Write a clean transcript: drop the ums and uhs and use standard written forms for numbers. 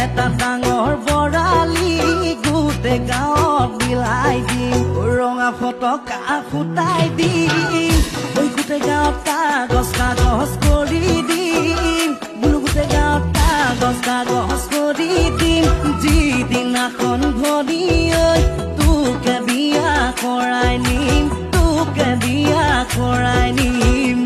এটা ডাঙৰ বৰালি গোটেই গাঁৱত বিলাই দিম ৰঙা ফটকা ফুটাই দিম ঐ গোটেই গাঁৱত কাগজ কাগজ কৰি দিম বোলো গোটেই গাঁৱত কাগজ কাগজ কৰি দিম যিদিনাখন ভৰি ঐ তোকে বিয়া কৰাই নিম তোকে বিয়া কৰাই নিম